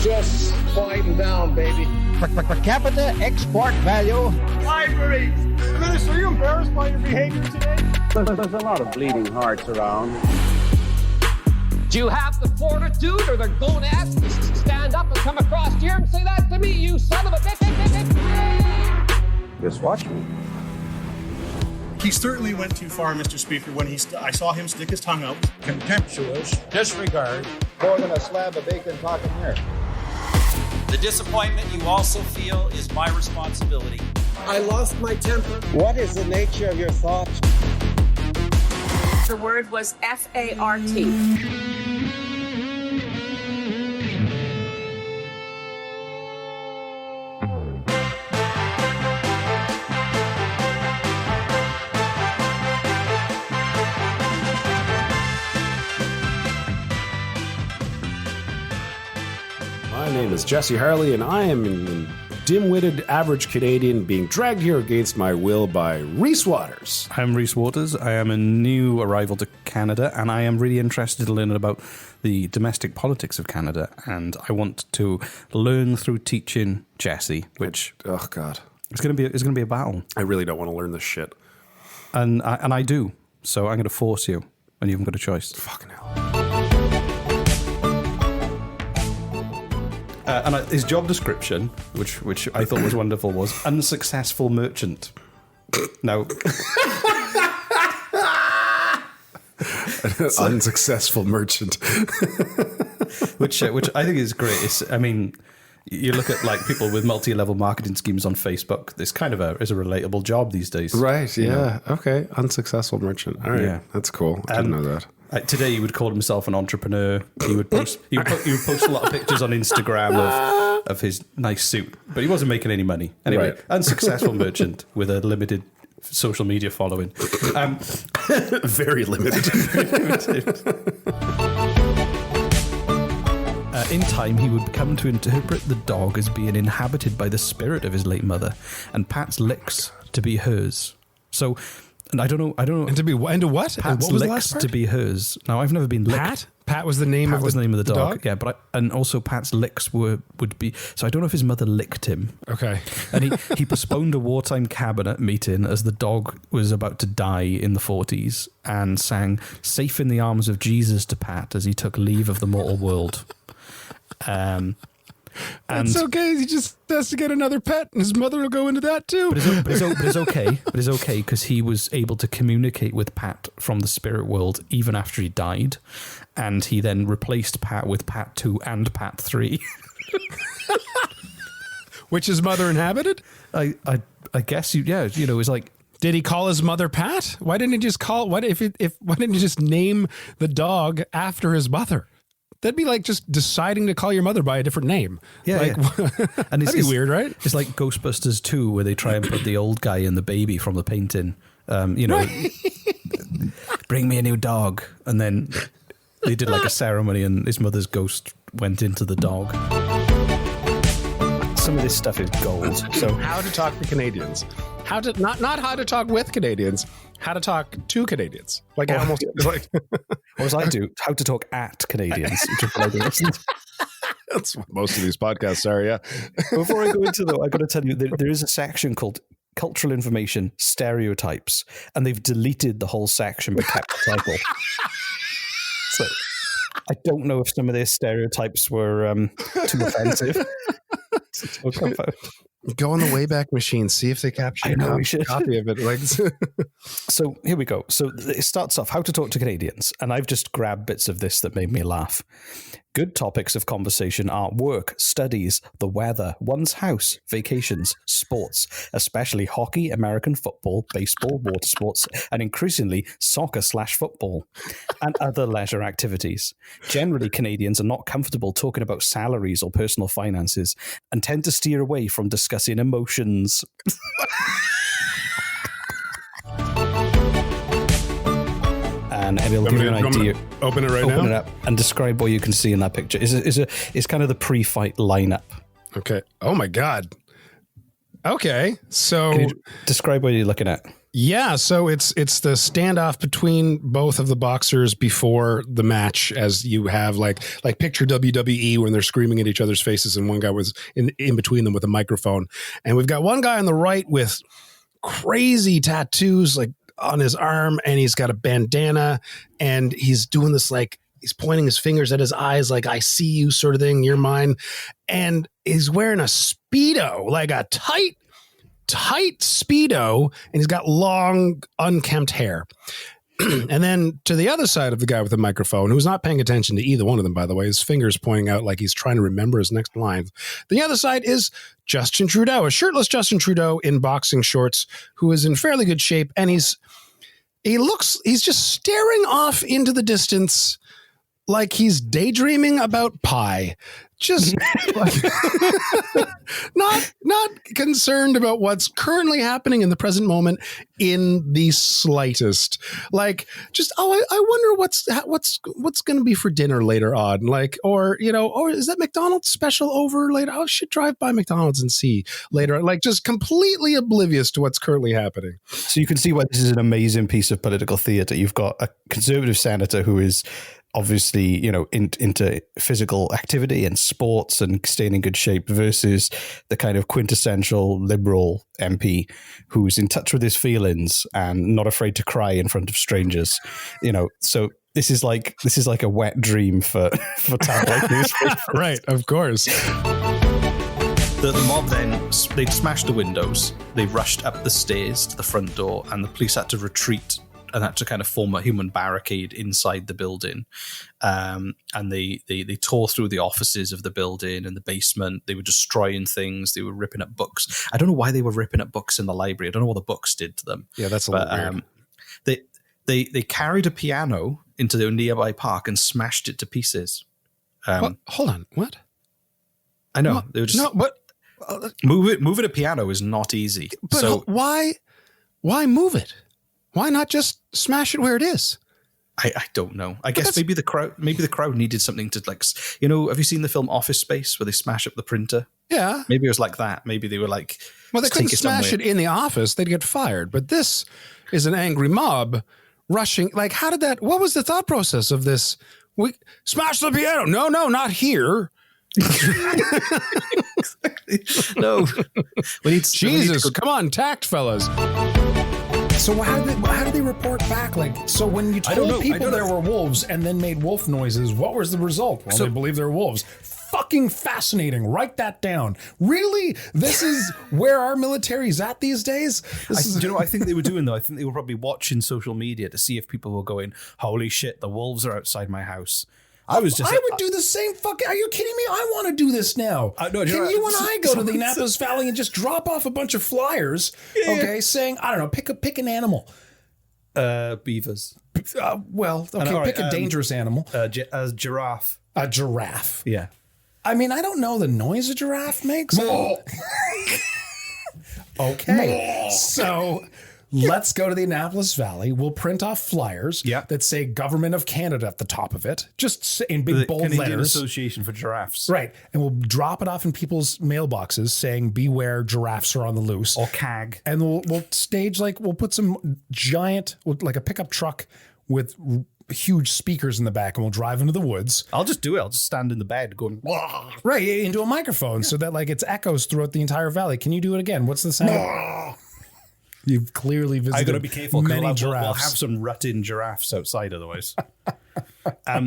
just quieting down, baby. Per capita export value. Libraries. Minister, are you embarrassed by your behavior today? There's a lot of bleeding hearts around. Do you have the fortitude or the gonads to stand up and come across here and say that to me, you son of a bitch? Just watch me. He certainly went too far, Mr. Speaker, when I saw him stick his tongue out. Contemptuous disregard. More than a slab of bacon talking here. The disappointment you also feel is my responsibility. I lost my temper. What is the nature of your thoughts? The word was F-A-R-T. My name is Jesse Harley, and I am a dim-witted average Canadian being dragged here against my will by Reese Waters. I'm Reese Waters. I am a new arrival to Canada, and I am really interested in learning about the domestic politics of Canada, and I want to learn through teaching Jesse, which Oh, God. it's going to be a battle, I really don't want to learn this shit. and I do. So I'm going to force you, and you haven't got a choice. Fucking hell. And his job description, which I thought was wonderful, was unsuccessful merchant. Now, Unsuccessful merchant. which I think is great. I mean, you look at like people with multi-level marketing schemes on Facebook. This kind of is a relatable job these days, Right, yeah. Okay, unsuccessful merchant. All right, Yeah. that's cool. I didn't know that. Today, he would call himself an entrepreneur. He would post a lot of pictures on Instagram of his nice suit, but he wasn't making any money. Anyway, Right. unsuccessful merchant with a limited social media following. Very limited. In time, he would come to interpret the dog as being inhabited by the spirit of his late mother, and Pat's licks to be hers. So, and I don't know. And to be into what? Pat's What was the licks last part? to be hers. Now, I've never been licked. Pat? Pat was the name Pat of was the name of the dog. dog? Yeah, but and also Pat's licks would be. So I don't know if his mother licked him. Okay. And he postponed a wartime cabinet meeting as the dog was about to die in the 40s and sang "Safe in the Arms of Jesus" to Pat as he took leave of the mortal world. And It's okay. He just has to get another pet, and his mother will go into that too. But it's okay. But it's okay because he was able to communicate with Pat from the spirit world even after he died, and he then replaced Pat with Pat 2 and Pat 3. Which his mother inhabited? I guess it's like. Did he call his mother Pat? Why didn't he just call? Why didn't he just name the dog after his mother? That'd be like just deciding to call your mother by a different name. Yeah, like, and that'd be weird, right? It's like Ghostbusters 2, where they try and put the old guy and the baby from the painting. Bring me a new dog, and then they did like a ceremony, and his mother's ghost went into the dog. Some of this stuff is gold. So how to talk to Canadians? How to not how to talk with Canadians? How to talk to Canadians? Like almost like. Or as I do, how to talk at Canadians. Which is what I do. That's what most of these podcasts are, yeah. Before I go into though, I've got to tell you, there is a section called Cultural Information Stereotypes, and they've deleted the whole section but kept the title. So I don't know if some of their stereotypes were too offensive. to talk about. Go on the Wayback Machine, see if they capture a copy of it. Like, so here we go. So it starts off, how to talk to Canadians. And I've just grabbed bits of this that made me laugh. Good topics of conversation are work, studies, the weather, one's house, vacations, sports, especially hockey, American football, baseball, water sports, and increasingly soccer/football, and other leisure activities. Generally, Canadians are not comfortable talking about salaries or personal finances and tend to steer away from discussing emotions. And it'll give you an idea. Open it right now. Open it up and describe what you can see in that picture. It's kind of the pre-fight lineup. Okay. Oh my God. Okay. So can you describe what you're looking at. Yeah, so it's the standoff between both of the boxers before the match, as you have like picture WWE when they're screaming at each other's faces, and one guy was in between them with a microphone. And we've got one guy on the right with crazy tattoos like on his arm, and he's got a bandana, and he's doing this like he's pointing his fingers at his eyes like I see you sort of thing, you're mine. And he's wearing a Speedo, like a tight Speedo, and he's got long, unkempt hair. And then to the other side of the guy with the microphone, who's not paying attention to either one of them, by the way, his fingers pointing out like he's trying to remember his next line. The other side is Justin Trudeau, a shirtless Justin Trudeau in boxing shorts, who is in fairly good shape, and he's just staring off into the distance like he's daydreaming about pie. Just not concerned about what's currently happening in the present moment in the slightest. Like, just I wonder what's going to be for dinner later on. Like, or is that MacDonald's special over later? I should drive by McDonald's and see later. Like, just completely oblivious to what's currently happening. So you can see why this is an amazing piece of political theatre. You've got a Conservative senator who is obviously, into physical activity and sports and staying in good shape versus the kind of quintessential Liberal MP who's in touch with his feelings and not afraid to cry in front of strangers. So this is like a wet dream for tabloid newspapers. Right, of course. The mob then, they smashed the windows, they rushed up the stairs to the front door, and the police had to retreat and had to kind of form a human barricade inside the building. And they tore through the offices of the building and the basement. They were destroying things. They were ripping up books. I don't know why they were ripping up books in the library. I don't know what the books did to them. Yeah, that's a little weird. They carried a piano into the nearby park and smashed it to pieces. Hold on, what? I know. What? They were just... No, what? Moving a piano is not easy. But so why move it? Why not just smash it where it is? I don't know. I guess maybe the crowd needed something to, like, have you seen the film Office Space where they smash up the printer? Yeah. Maybe it was like that. Maybe they were like, well, they couldn't smash it in the office. They'd get fired. But this is an angry mob rushing. Like, what was the thought process of this? We smash the piano. No, not here. No. Jesus, come on, tact, fellas. So how did they report back? Like, so when you told people there were wolves and then made wolf noises, what was the result? Well, they believe they're wolves. Fucking fascinating. Write that down. Really? This is where our military's at these days? Do you know what I think they were doing, though? I think they were probably watching social media to see if people were going, holy shit, the wolves are outside my house. I would do the same fucking... Are you kidding me? I want to do this now. Can you and I go to the Annapolis Valley and just drop off a bunch of flyers, saying, I don't know, pick an animal. Beavers. Pick a dangerous animal. A giraffe. A giraffe. Yeah. I mean, I don't know the noise a giraffe makes. Okay. So... let's go to the Annapolis Valley. We'll print off flyers that say Government of Canada at the top of it, just in big bold Canadian letters. Association for Giraffes. Right. And we'll drop it off in people's mailboxes saying, beware, giraffes are on the loose. Or CAG. And we'll stage, we'll put some giant, like a pickup truck with huge speakers in the back, and we'll drive into the woods. I'll just do it. I'll just stand in the bed going, wah. Right, into a microphone so that it's echoes throughout the entire valley. Can you do it again? What's the sound? You've clearly visited. I got to be careful. Many We'll giraffes. have some rutting giraffes outside otherwise. But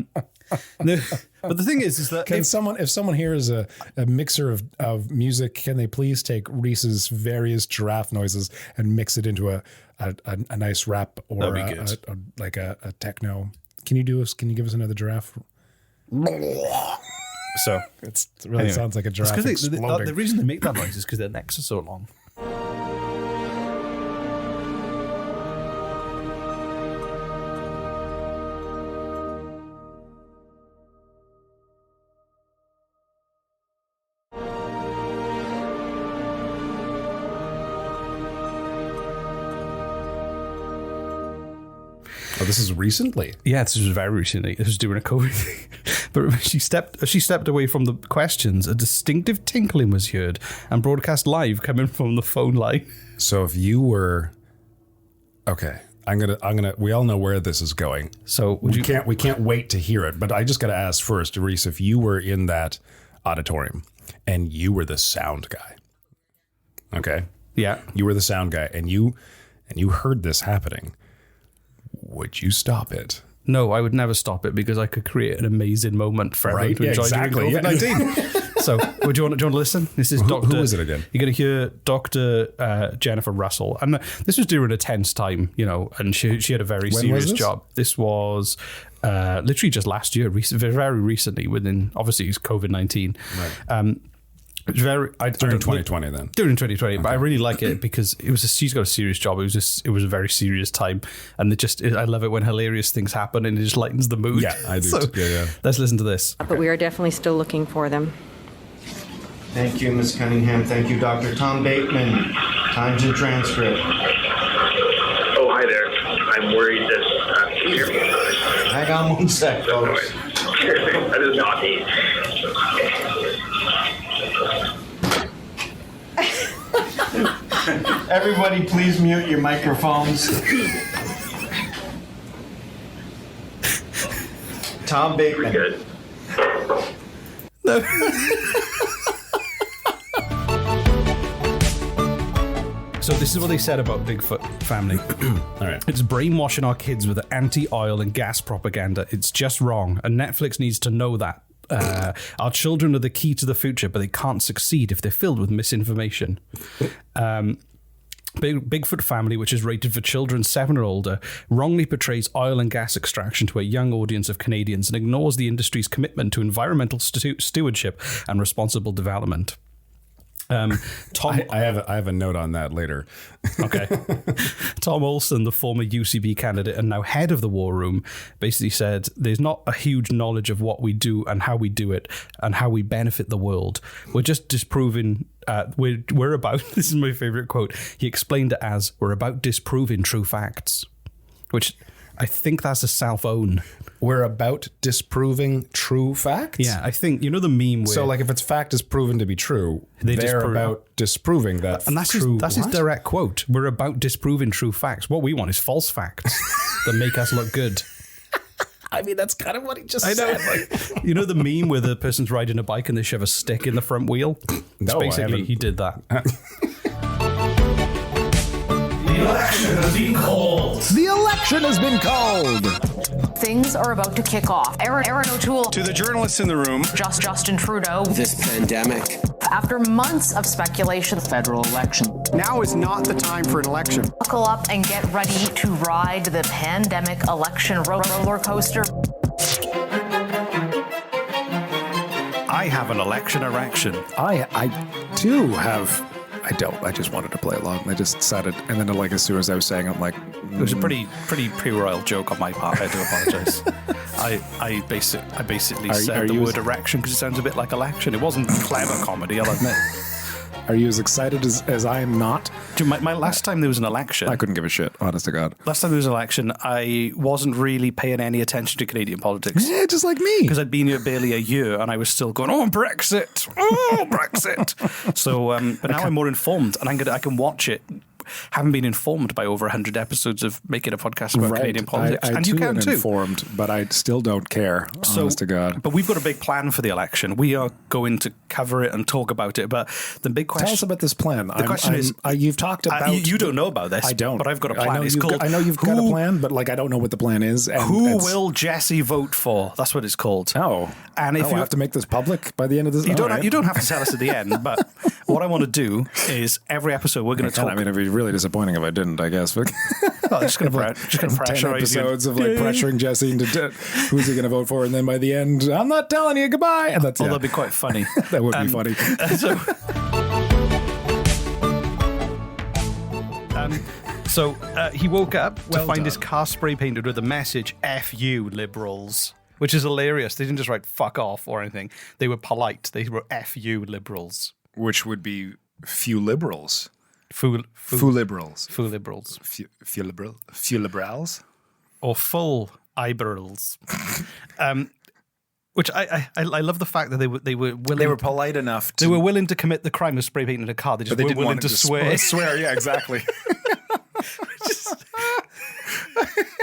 the thing is that if someone here is a mixer of music, can they please take Reese's various giraffe noises and mix it into a nice rap or a techno? Can you give us another giraffe? So it really sounds like a giraffe exploding. The reason they make that noise is because their necks are so long. Oh, this is recently? Yeah, this was very recently. This was during a COVID thing. But she stepped away from the questions. A distinctive tinkling was heard and broadcast live coming from the phone line. So if you were Okay. We all know where this is going. So we can't wait to hear it. But I just got to ask first, Reese, if you were in that auditorium and you were the sound guy. Okay. Yeah. You were the sound guy and you heard this happening. Would you stop it? No, I would never stop it because I could create an amazing moment for everyone to enjoy. Exactly. During COVID-19. So, do you want to listen? This is Dr. Who is it again? You're going to hear Dr. Jennifer Russell. And this was during a tense time, and she had a very serious job. This was literally just last year, very recently, obviously it's COVID-19. Right. During 2020 then. During 2020, okay. But I really like it because she's got a serious job. It was a very serious time, and I love it when hilarious things happen and it just lightens the mood. Yeah, I do. So, yeah. Let's listen to this. But we are definitely still looking for them. Thank you, Ms. Cunningham. Thank you, Dr. Tom Bateman. Times and transcript. Oh, hi there. I'm worried that can you hear me? Hang on one sec, folks. That is not me. Everybody, please mute your microphones. Tom Bateman. Good. No. So this is what they said about Bigfoot family. All right. It's brainwashing our kids with anti-oil and gas propaganda. It's just wrong, and Netflix needs to know that. Our children are the key to the future, but they can't succeed if they're filled with misinformation. Bigfoot Family, which is rated for children 7 or older, wrongly portrays oil and gas extraction to a young audience of Canadians and ignores the industry's commitment to environmental stewardship and responsible development. Tom, I have a note on that later. Okay. Tom Olson, the former UCB candidate and now head of the War Room, basically said there's not a huge knowledge of what we do and how we do it and how we benefit the world. We're just disproving. We're about. This is my favorite quote. He explained it as, "We're about disproving true facts," which I think that's a self-own. We're about disproving true facts? Yeah, I think, the meme where... So, like, if its fact is proven to be true, they're about disproving that and that's true... That's his direct quote. We're about disproving true facts. What we want is false facts that make us look good. I mean, that's kind of what he just said. Like, the meme where the person's riding a bike and they shove a stick in the front wheel? No, basically, he did that. The election has been called. The election has been called. Things are about to kick off. Aaron O'Toole. To the journalists in the room. Justin Trudeau. This pandemic. After months of speculation. Federal election. Now is not the time for an election. Buckle up and get ready to ride the pandemic election roller coaster. I have an election erection. I do have... I don't. I just wanted to play along. I just said it, and then like as soon as I was saying, I'm like, It was a pretty pre-royal joke on my part. I do apologise. I basically said the word erection because it sounds a bit like election. It wasn't clever comedy, I'll admit. Are you as excited as I am not? Dude, my last time there was an election... I couldn't give a shit, honest to God. Last time there was an election, I wasn't really paying any attention to Canadian politics. Yeah, just like me. Because I'd been here barely a year and I was still going, Brexit! Oh, Brexit! So, but now I'm more informed and I can watch it. Haven't been informed by over 100 episodes of making a podcast about Canadian politics. I and you can too. Informed, but I still don't care, honest to God. But we've got a big plan for the election. We are going to cover it and talk about it. But the big question... Tell us about this plan. The question is... you've talked about... you don't know about this. I don't. But I've got a plan. I know you've got a plan, but I don't know what the plan is. And who will Jesse vote for? That's what it's called. Oh. And if you have to make this public by the end of this... You don't have to tell us at the end, but what I want to do is every episode we're going to talk... I mean, it'd be really disappointing if I didn't, I guess. But just going to pressurize 10 episodes of pressuring Jesse into who's he going to vote for, and then by the end, I'm not telling you, goodbye. And that's that'd be quite funny. That would be funny. So he woke up to find his car spray painted with the message "F you, liberals," which is hilarious. They didn't just write "fuck off" or anything. They were polite. They were "F you, liberals," which would be few liberals. Foo liberals. Foo liberals. Few liberals. Or full liberals. Which I love the fact that they were willing. They were polite enough. They were willing to commit the crime of spray painting a car. They just weren't willing to swear. Swear, yeah, exactly.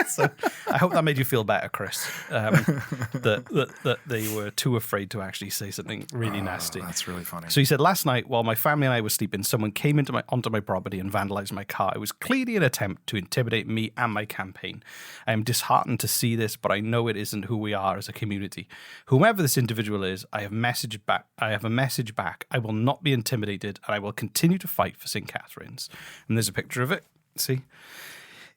So I hope that made you feel better, Chris. That they were too afraid to actually say something really nasty. That's really funny. So he said, last night, while my family and I were sleeping, someone came onto my property and vandalized my car. It was clearly an attempt to intimidate me and my campaign. I am disheartened to see this, but I know it isn't who we are as a community. Whomever this individual is, I have a message back. I will not be intimidated, and I will continue to fight for St. Catherine's. And there's a picture of it. See?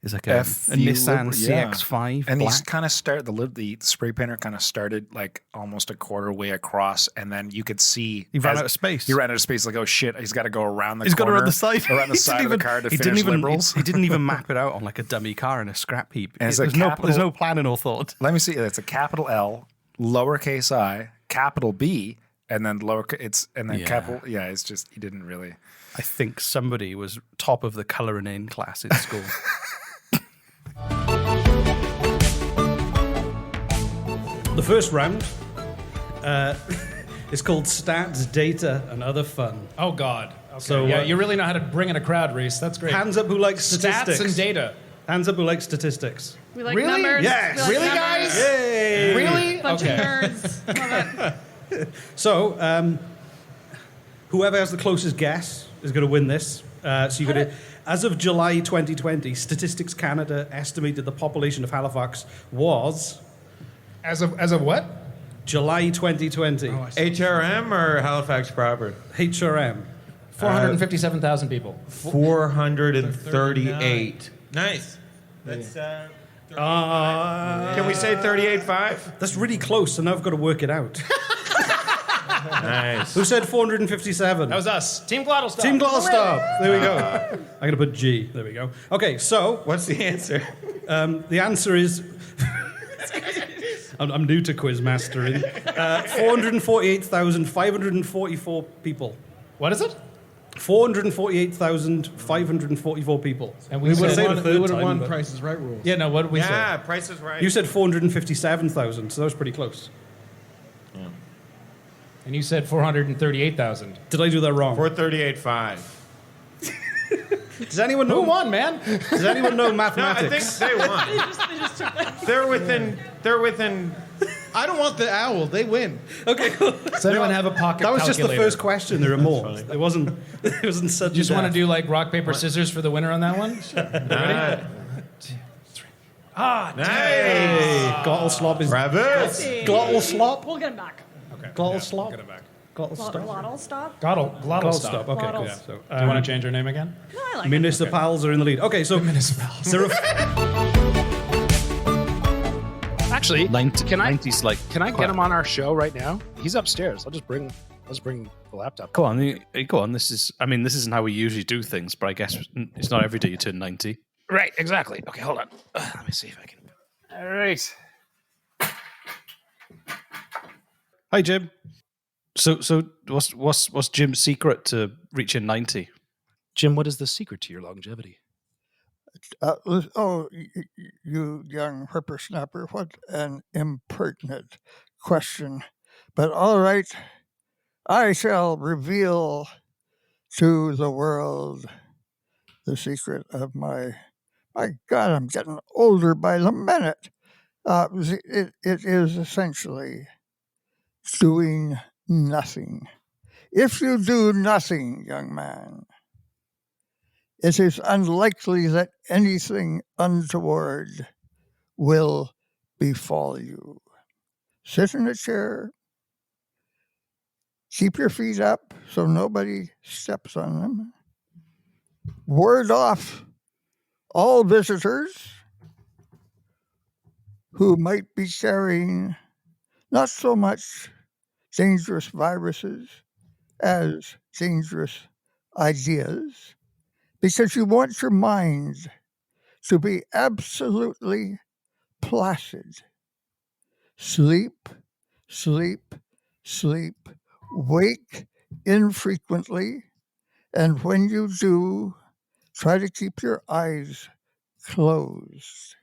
It's like a Nissan CX-5. And black. these kind of start, the spray painter kind of started like almost a quarter way across, and then you could see he ran out of space. He ran out of space, like, oh shit, he's got to go around the corner. He's got to run the side. Around the side of the car to finish Liberals. He didn't even map it out on like a dummy car in a scrap heap. And there's no planning or thought. Let me see. It's a capital L, lowercase I, capital B, and then capital. Yeah, it's just, he didn't really. I think somebody was top of the colouring in class in school. The first round is called Stats, Data, and Other Fun. Oh, God. Okay. So, yeah, you really know how to bring in a crowd, Reese. That's great. Hands up who likes statistics. Stats and data. Hands up who likes statistics. We like Really? numbers. Yes. We like Really, numbers. guys? Yay! Really? Bunch Okay. of nerds. Love it. So, whoever has the closest guess is going to win this. So you got to. As of July 2020, Statistics Canada estimated the population of Halifax was. As of what? July 2020. HRM or Halifax proper? HRM. 457,000 people. 438. Nice. That's. Can we say 38.5? That's really close, so now I've got to work it out. Nice. Who said 457? That was us. Team Glottal Stop. Team Glottal Stop. There we go. I'm going to put G. There we go. Okay, so. What's the answer? The answer is. I'm new to quiz mastering. 448,544 people. What is it? 448,544 people. And we would have won Price is Right rules. Yeah, no, what did we say? Yeah, Price is Right. You said 457,000, so that was pretty close. Yeah. And you said 438,000. Did I do that wrong? 438.5. Does anyone know? Who won, man? Does anyone know No, I mathematics? think they won. They just took that. They're within. I don't want the owl. They win. Okay, cool. Does anyone have a pocket That was just the calculator? first question. There are more. It wasn't sudden. You just want to death. do like rock, paper, scissors for the winner on that one? Ready? Nice. Hey, Glottal Slop is. Rabbit. Glottal Slop? We'll get him back. Okay. Glottal Slop? Get it back. Glottal Stop? Glottal stop? Glottal Stop. Okay, Glottals. cool. Yeah. So, Do you want to change your name again? No, I like it. Municipals are in the lead. Okay, so Municipals. Actually, 90, can I 90's like. can I get him on our show right now? He's upstairs. I'll just bring the laptop. Go on, go on. This isn't how we usually do things, but I guess it's not every day you turn 90. Right, exactly. Okay, hold on. Let me see if I can. All right. Hi, Jim. So what's Jim's secret to reaching 90? Jim, what is the secret to your longevity? You young whippersnapper, what an impertinent question. But all right, I shall reveal to the world the secret of my God, I'm getting older by the minute. It is essentially doing nothing. If you do nothing, young man, it is unlikely that anything untoward will befall you. Sit in a chair. Keep your feet up so nobody steps on them. Ward off all visitors who might be carrying not so much dangerous viruses as dangerous ideas, because you want your mind to be absolutely placid. Sleep, sleep, sleep. Wake infrequently, and when you do, try to keep your eyes closed.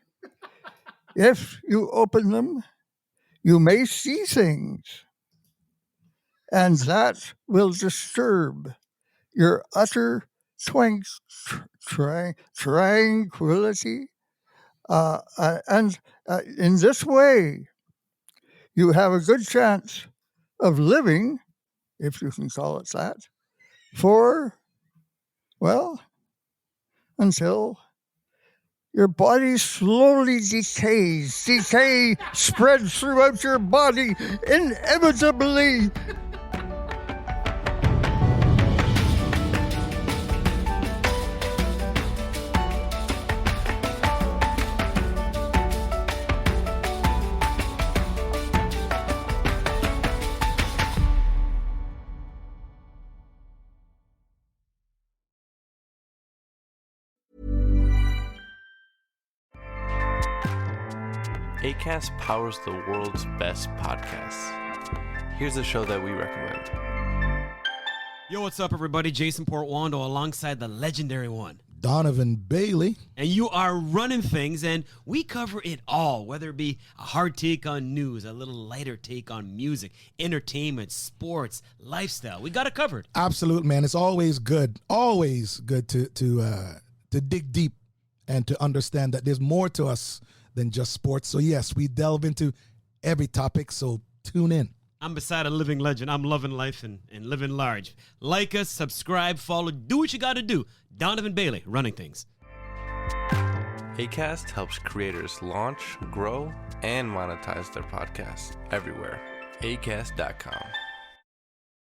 If you open them, you may see things, and that will disturb your utter tranquility And in this way, you have a good chance of living, if you can call it that, until your body slowly decays. Decay spreads throughout your body inevitably. Acast powers the world's best podcasts. Here's a show that we recommend. Yo, what's up, everybody? Jason Portwando alongside the legendary one, Donovan Bailey. And you are running things, and we cover it all, whether it be a hard take on news, a little lighter take on music, entertainment, sports, lifestyle. We got it covered. Absolutely, man. It's always good to dig deep and to understand that there's more to us than just sports. So yes, we delve into every topic, so tune in. I'm beside a living legend. I'm loving life and living large. Like us, subscribe, follow, do what you got to do. Donovan Bailey, running things. Acast helps creators launch, grow, and monetize their podcasts everywhere. Acast.com.